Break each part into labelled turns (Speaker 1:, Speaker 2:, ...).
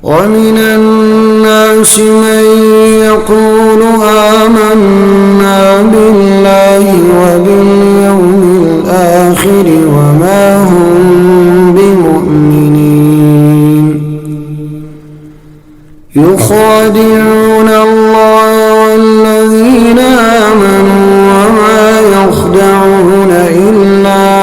Speaker 1: ومن الناس من يقول آمنا بالله وباليوم الآخر وما هم بمؤمنين يخادعون الله والذين آمنوا وما يخدعون إلا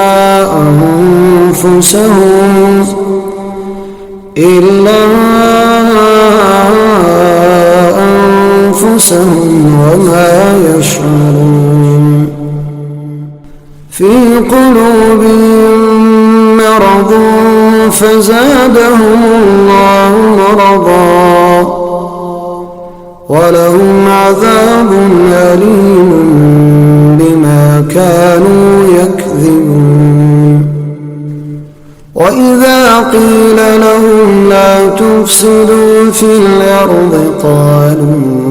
Speaker 1: أنفسهم وما يشعرون في قلوبهم مرض فزادهم الله مرضا ولهم عذاب أليم بما كانوا يكذبون وإذا قيل لهم لا تفسدوا في الأرض قالوا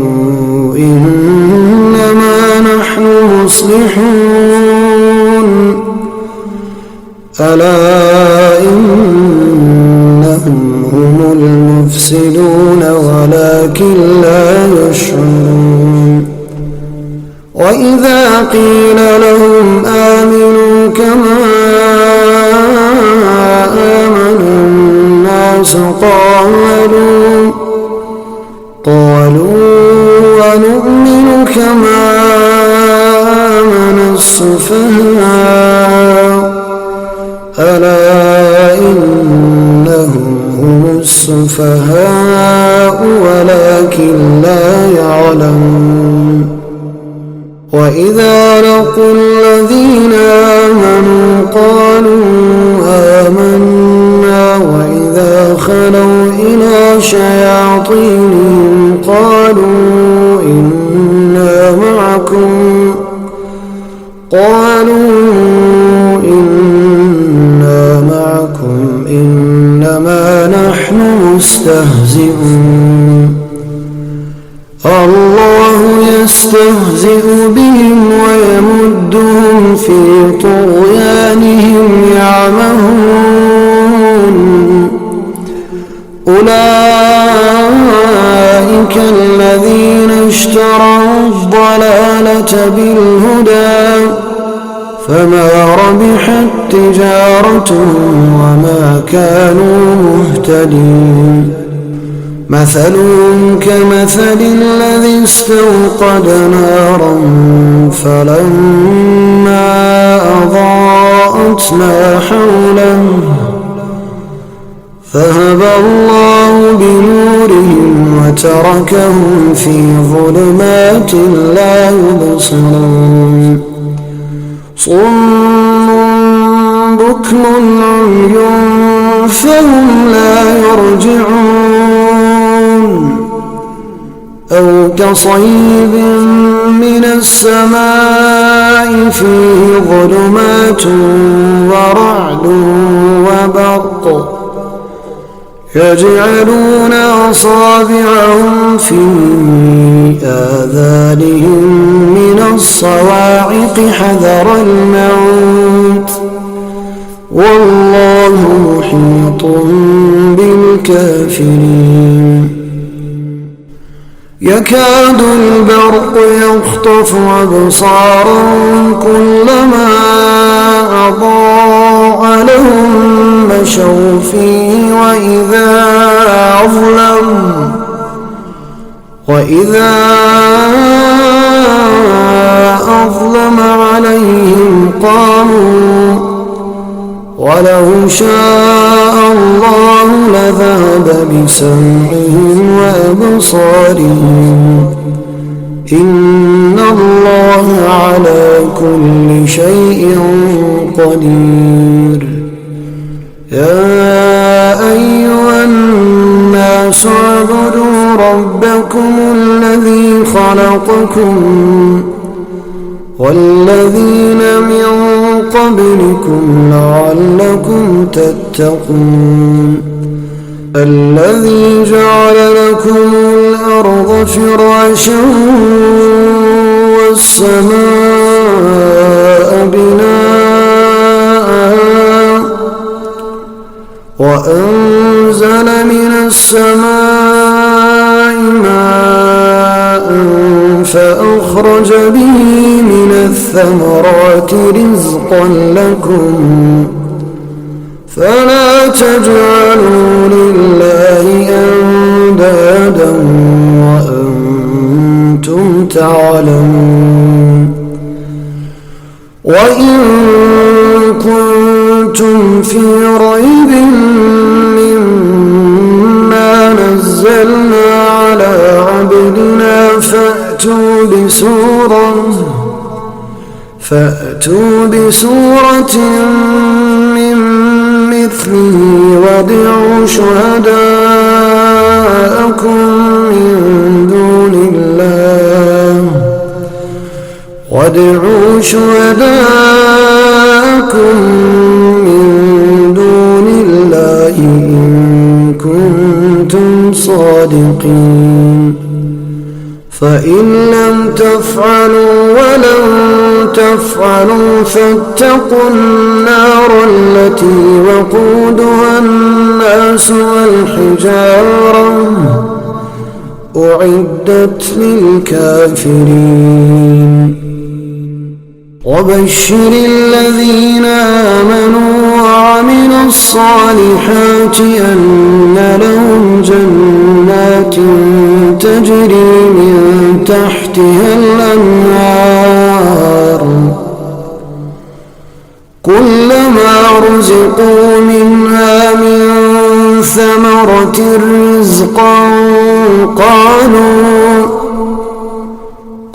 Speaker 1: إنما نحن مصلحون ألا إنهم هم المفسدون ولكن لا يشعرون وإذا قيل لهم آمنوا كما آمن الناس قالوا ونؤمن كما آمن السفهاء ألا إنهم هم السفهاء ولكن لا يعلمون وإذا لقوا الذين آمنوا قالوا آمنا وإذا خلوا إلى شياطينهم قالوا إنا معكم إنما نحن مستهزئون الله يستهزئ بهم ويمدهم في طغيانهم يعمهون أولئك الذين اشتروا الضلالة بالهدى فما ربحت تجارتهم وما كانوا مهتدين مثلهم كمثل الذي استوقد نارا فلما أضاءت ما حوله ذهب الله بنورهم وتركهم في ظلمات لا يبصرون صم بكم عمي فهم لا يرجعون أو كصيب من السماء فيه ظلمات ورعد وبرق يجعلون أصابعهم في آذانهم من الصواعق حذر الموت والله محيط بالكافرين يكاد البرق يخطف أبصارهم كلما أضاء لهم مشوا فيه وإذا أظلم عليهم قاموا ولو شاء الله لذهب بسمعهم وأبصارهم إن الله على كل شيء قدير يا أيها الناس اعبدوا ربكم الذي خلقكم والذين من قبلكم لعلكم تتقون الذي جعل لكم الأرض فراشا والسماء بناء وأنزل أنزل من السماء ماء فأخرج به من الثمرات رزقا لكم فلا تجعلوا لله أندادا وأنتم تعلمون وإن كنتم في ريب مما نزلنا على عبدنا فأتوا بسورة من مثله وادعوا شهداءكم من دون الله إن كنتم صادقين فإن لم تفعلوا ولن تفعلوا فاتقوا النار التي وقودها الناس والحجارة أعدت للكافرين وبشر الذين آمنوا وعملوا الصالحات أن لهم جنات تجري من تحتها الأنهار كلما رزقوا منها من ثمرة رزقا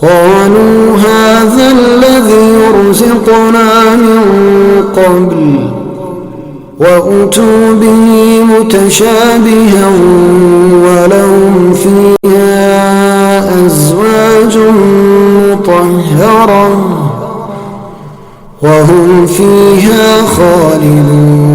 Speaker 1: قالوا هذا الذي رزقنا من قبل وأتوا به متشابها ولهم فيها أزواج مطهرة وهم فيها خالدون